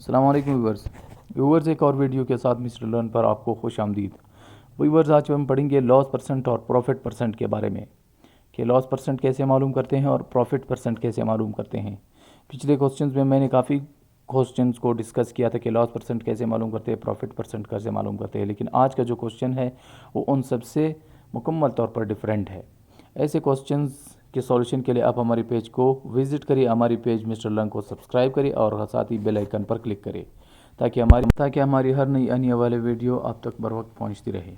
अस्सलाम वालेकुम व्यूवर्स एक और वीडियो के साथ मिस्टर लर्न पर आपको खुश आमदीद। व्यूवर्स आज हम पढ़ेंगे लॉस परसेंट और प्रॉफिट परसेंट के बारे में कि लॉस परसेंट कैसे मालूम करते हैं और प्रॉफिट परसेंट कैसे मालूम करते हैं। पिछले क्वेश्चंस में मैंने काफ़ी क्वेश्चंस को डिस्कस किया था कि लॉस परसेंट कैसे मालूम करते हैं, प्रॉफिट परसेंट कैसे मालूम करते हैं, लेकिन आज का जो क्वेश्चन है वो उन सबसे मुकम्मल तौर पर डिफरेंट है। ऐसे क्वेश्चंस के सॉल्यूशन के लिए आप हमारे पेज को विज़िट करिए, हमारी पेज मिस्टर लर्न को सब्सक्राइब करिए और साथ ही बेल आइकन पर क्लिक करिए ताकि हमारी हर नई आने वाले वीडियो आप तक बर वक्त पहुँचती रहे।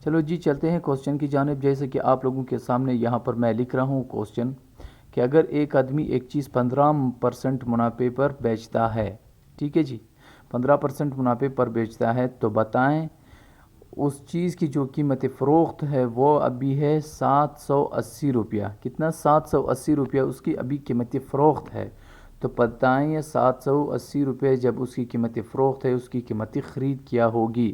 चलो जी चलते हैं क्वेश्चन की जानिब। जैसे कि आप लोगों के सामने यहाँ पर मैं लिख रहा हूँ क्वेश्चन कि अगर एक आदमी एक चीज़ 15% मुनाफे पर बेचता है, ठीक है जी, 15% मुनाफे पर बेचता है, तो बताएं उस चीज़ की जो कीमत फ़रोख्त है वो अभी है 780 रुपया। कितना? 780 रुपया उसकी अभी कीमत फ़रोख्त है। तो बताएं ये 780 रुपये जब उसकी कीमत फ़रोख्त है, उसकी कीमत ख़रीद क्या होगी।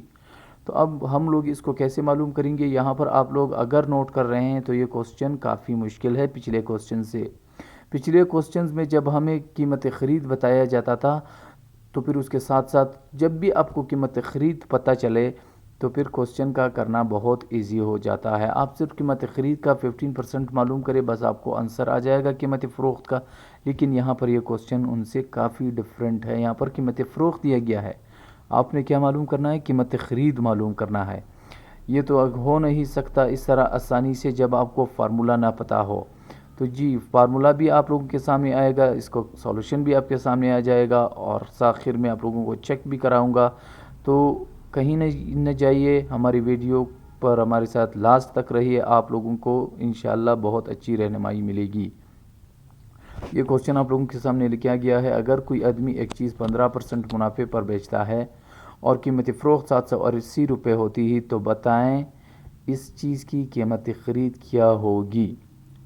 तो अब हम लोग इसको कैसे मालूम करेंगे। यहाँ पर आप लोग अगर नोट कर रहे हैं तो ये क्वेश्चन काफ़ी मुश्किल है पिछले क्वेश्चन से। पिछले क्वेश्चन में जब हमें कीमत ख़रीद बताया जाता था तो फिर उसके साथ साथ जब भी आपको कीमत ख़रीद पता चले तो फिर क्वेश्चन का करना बहुत इजी हो जाता है। आप सिर्फ कीमत ख़रीद का 15% मालूम करें, बस आपको आंसर आ जाएगा कीमत फ़रोख्त का। लेकिन यहाँ पर यह क्वेश्चन उनसे काफ़ी डिफरेंट है। यहाँ पर कीमत फ़रोख्त दिया गया है, आपने क्या मालूम करना है? कीमत ख़रीद मालूम करना है। ये तो हो नहीं सकता इस तरह आसानी से जब आपको फार्मूला ना पता हो। तो जी फार्मूला भी आप लोगों के सामने आएगा, इसको सॉल्यूशन भी आपके सामने आ जाएगा और आखिर में आप लोगों को चेक भी कराऊंगा। तो कहीं न जाइए, हमारी वीडियो पर हमारे साथ लास्ट तक रहिए, आप लोगों को इंशाल्लाह बहुत अच्छी रहनुमाई मिलेगी। ये क्वेश्चन आप लोगों के सामने लिखा गया है। अगर कोई आदमी एक चीज़ 15% मुनाफे पर बेचता है और कीमत फ़रोख्त 780 रुपये होती ही, तो बताएं इस चीज़ की कीमत ख़रीद क्या होगी।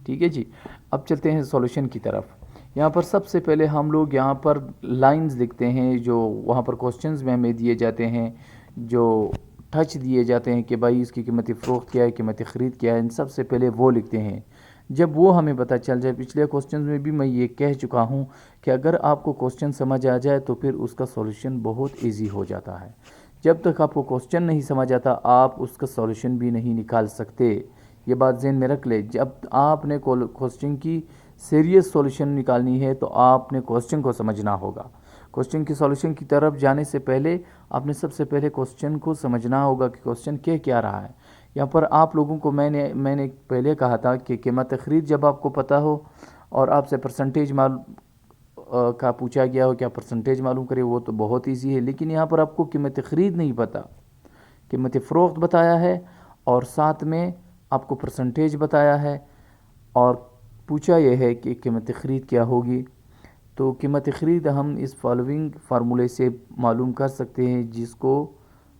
ठीक है जी, अब चलते हैं सॉल्यूशन की तरफ। यहाँ पर सबसे पहले हम लोग यहाँ पर लाइंस लिखते हैं जो वहाँ पर क्वेश्चंस में हमें दिए जाते हैं, जो टच दिए जाते हैं कि भाई इसकी कीमत फ़रोख्त क्या है, कीमत ख़रीद क्या है, इन सबसे पहले वो लिखते हैं। जब वो हमें पता चल जाए, पिछले क्वेश्चन में भी मैं ये कह चुका हूँ कि अगर आपको क्वेश्चन समझ आ जाए तो फिर उसका सॉल्यूशन बहुत इजी हो जाता है। जब तक आपको क्वेश्चन नहीं समझ आता आप उसका सॉल्यूशन भी नहीं निकाल सकते। ये बात ज़हन में रख ले। जब आपने क्वेश्चन की सीरियस सॉल्यूशन निकालनी है तो आपने क्वेश्चन को समझना होगा। क्वेश्चन की सॉल्यूशन की तरफ जाने से पहले आपने सबसे पहले क्वेश्चन को समझना होगा कि क्वेश्चन कह क्या रहा है। यहाँ पर आप लोगों को मैंने पहले कहा था कि कीमत ख़रीद जब आपको पता हो और आपसे परसेंटेज का पूछा गया हो क्या परसेंटेज मालूम करें, वो तो बहुत इजी है। लेकिन यहाँ पर आपको कीमत ख़रीद नहीं पता, कीमत फ़रोख्त बताया है और साथ में आपको परसेंटेज बताया है और पूछा यह है कि कीमत ख़रीद क्या होगी। तो कीमत ख़रीद हम इस फॉलोइंग फार्मूले से मालूम कर सकते हैं जिसको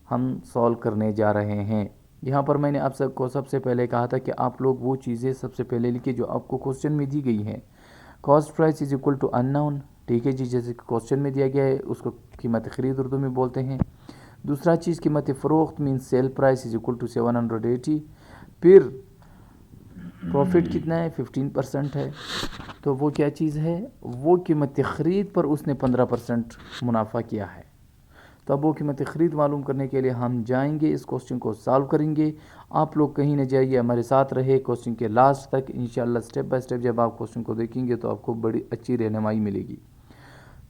हम सॉल्व करने जा रहे हैं। यहाँ पर मैंने आप सबको सबसे पहले कहा था कि आप लोग वो चीज़ें सबसे पहले लिखिए जो आपको क्वेश्चन में दी गई हैं। Cost price is equal to unknown, ठीक है जी, जैसे क्वेश्चन में दिया गया है उसको कीमत ख़रीद उर्दू में बोलते हैं। दूसरा चीज़ कीमत फ़रोख्त mean sale price is equal to 780। फिर प्रॉफिट कितना है? 15% है। तो वो क्या चीज़ है? वो कीमत ख़रीद पर उसने 15% मुनाफा किया है। तो अब वो कीमत ख़रीद मालूम करने के लिए हम जाएंगे, इस क्वेश्चन को सॉल्व करेंगे। आप लोग कहीं न जाइए, हमारे साथ रहे क्वेश्चन के लास्ट तक। इंशाल्लाह स्टेप बाय स्टेप जब आप क्वेश्चन को देखेंगे तो आपको बड़ी अच्छी रहनुमाई मिलेगी।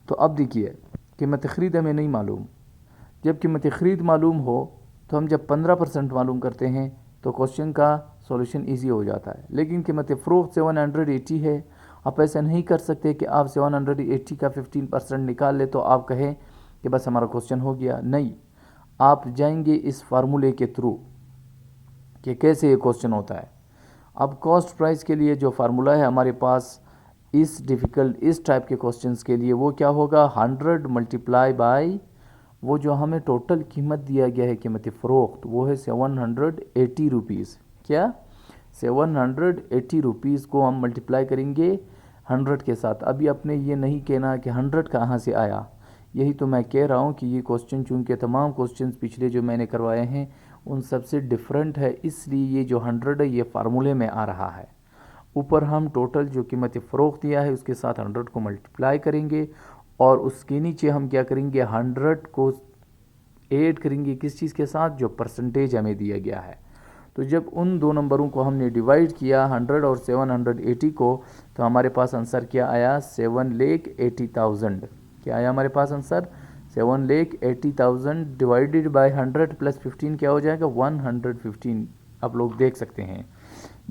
तो अब देखिए, कीमत ख़रीद हमें नहीं मालूम। जब कीमत ख़रीद मालूम हो तो हम जब 15% मालूम करते हैं तो क्वेश्चन का सॉल्यूशन इजी हो जाता है। लेकिन कीमत फ़रोख्त 780 है। आप ऐसा नहीं कर सकते कि आप 780 का 15% निकाल ले तो आप कहें कि बस हमारा क्वेश्चन हो गया। नहीं, आप जाएंगे इस फार्मूले के थ्रू कि कैसे ये क्वेश्चन होता है। अब कॉस्ट प्राइस के लिए जो फार्मूला है हमारे पास इस टाइप के क्वेश्चंस के लिए वो क्या होगा? 100 मल्टीप्लाई बाय वो जो हमें टोटल कीमत दिया गया है कीमत फ़रोख्त, वो है 780 रुपीज़। क्या? 780 रुपीज़ को हम मल्टीप्लाई करेंगे 100 के साथ। अभी आपने ये नहीं कहना कि 100 कहाँ से आया। यही तो मैं कह रहा हूँ कि ये क्वेश्चन चूँकि तमाम क्वेश्चन पिछले जो मैंने करवाए हैं उन सबसे डिफरेंट है, इसलिए ये जो 100 है ये फार्मूले में आ रहा है। ऊपर हम टोटल जो कीमत फ़रोख्त दिया है उसके साथ 100 को मल्टीप्लाई करेंगे और उसके नीचे हम क्या करेंगे, 100 को ऐड करेंगे किस चीज़ के साथ, जो परसेंटेज हमें दिया गया है। तो जब उन दो नंबरों को हमने डिवाइड किया 100 और 780 को, तो हमारे पास आंसर क्या आया, 7,80,000। क्या आया हमारे पास आंसर, 7,80,000 डिवाइडेड बाय 100 प्लस 15 क्या हो जाएगा, 115। आप लोग देख सकते हैं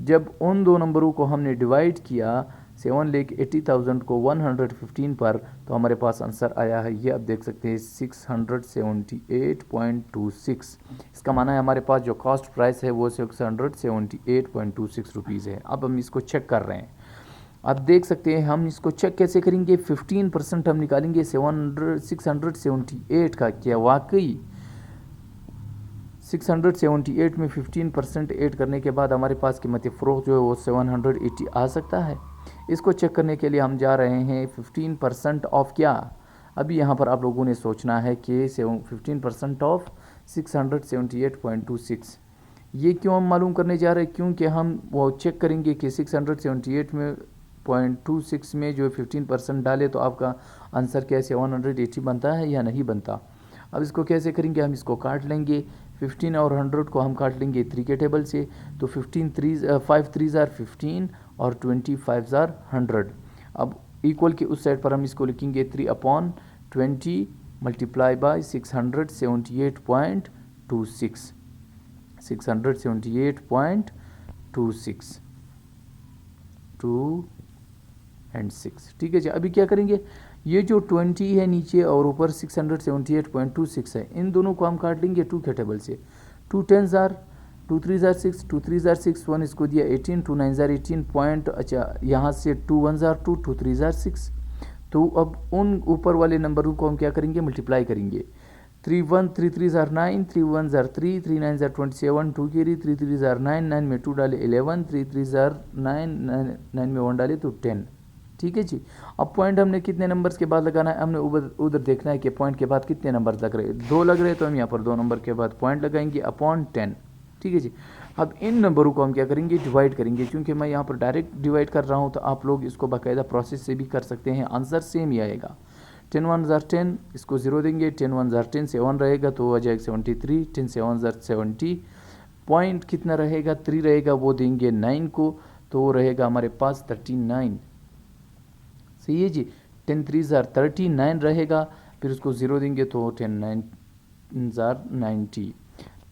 जब उन दो नंबरों को हमने डिवाइड किया 7,80,000 को 115 पर, तो हमारे पास आंसर आया है, ये आप देख सकते हैं 678.26। इसका माना है हमारे पास जो कॉस्ट प्राइस है वो 678.26 रुपीज़ है। अब हम इसको चेक कर रहे हैं। आप देख सकते हैं हम इसको चेक कैसे करेंगे, 15% हम निकालेंगे 678 का। क्या वाकई 678 में 15% ऐड करने के बाद हमारे पास कीमत फ़रोख्त जो है वो 780 आ सकता है। इसको चेक करने के लिए हम जा रहे हैं 15% ऑफ क्या। अभी यहाँ पर आप लोगों ने सोचना है कि 15% ऑफ 678.26 ये क्यों हम मालूम करने जा रहे हैं, क्योंकि हम वो चेक करेंगे कि 678 में 0.26 में जो 15% डाले तो आपका आंसर क्या 780 बनता है या नहीं बनता। अब इसको कैसे करेंगे, हम इसको काट लेंगे। 15 और 100 को हम काट लेंगे 3 के टेबल से, तो 5 3 ज़ार 15 और 25 ज़ार 100। अब इक्वल के उस साइड पर हम इसको लिखेंगे 3/20 मल्टीप्लाई बाय 678.26 678.26 2 एंड 6। ठीक है जी। अभी क्या करेंगे, ये जो 20 है नीचे और ऊपर 678.26 है, इन दोनों को हम काट लेंगे 2 के टेबल से। 2 10 ज़ार 2 3 ज़ार 6 2 3 ज़ार 6 1 इसको दिया 18 2 9 ज़ार 18 पॉइंट। अच्छा यहाँ से 2 1 ज़ार 2 2 3 ज़ार 6। तो अब उन ऊपर वाले नंबरों को हम क्या करेंगे, मल्टीप्लाई करेंगे। 3 1 3 3 ज़ार 9 3 1 ज़ार 3 3 9 ज़ार 27 2 केरी 3 3 ज़ार 9 9 में 2 डाले 11 3 3 ज़ार 9 9 में 1 डाले तो 10। ठीक है जी। अब पॉइंट हमने कितने नंबर्स के बाद लगाना है, हमने उधर देखना है कि पॉइंट के बाद कितने नंबर लग रहे हैं। 2 लग रहे हैं तो हम यहाँ पर 2 नंबर के बाद पॉइंट लगाएंगे अपॉन 10। ठीक है जी। अब इन नंबरों को हम क्या करेंगे, डिवाइड करेंगे। क्योंकि मैं यहाँ पर डायरेक्ट डिवाइड कर रहा हूँ तो आप लोग इसको बाकायदा प्रोसेस से भी कर सकते हैं, आंसर सेम ही आएगा। 10 1 ज़ार 10 इसको 0 देंगे, 10 1 ज़ार 10 से 1 रहेगा तो आ जाएगा 73, 10 से 1 ज़ार 70। पॉइंट कितना रहेगा, 3 रहेगा, वो देंगे 9 को तो रहेगा हमारे पास 39। सही है जी। 10 3 ज़ार 39 रहेगा, फिर उसको 0 देंगे तो 10 9 ज़ार 90।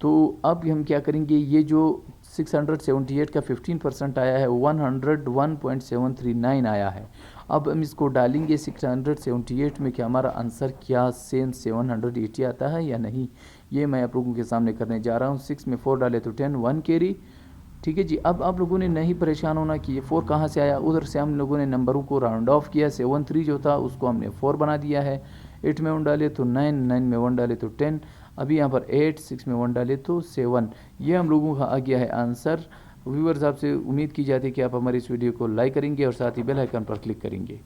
तो अब हम क्या करेंगे, ये जो 678 का 15% आया है 101.739 आया है। अब हम इसको डालेंगे 678 में कि हमारा आंसर क्या सेम 780 आता है या नहीं, ये मैं आप लोगों के सामने करने जा रहा हूँ। 6 में 4 डाले तो 10 1 कैरी। ठीक है जी। अब आप लोगों ने नहीं परेशान होना कि ये 4 कहाँ से आया, उधर से हम लोगों ने नंबरों को राउंड ऑफ किया। 7 3 जो था उसको हमने 4 बना दिया है। 8 में 1 डाले तो 9 9 में 1 डाले तो 10। अभी यहाँ पर 8 6 में 1 डाले तो 7। ये हम लोगों का आ गया है आंसर। व्यूअर्स आपसे उम्मीद की जाती है कि आप हमारी इस वीडियो को लाइक करेंगे और साथ ही बेल आइकन पर क्लिक करेंगे।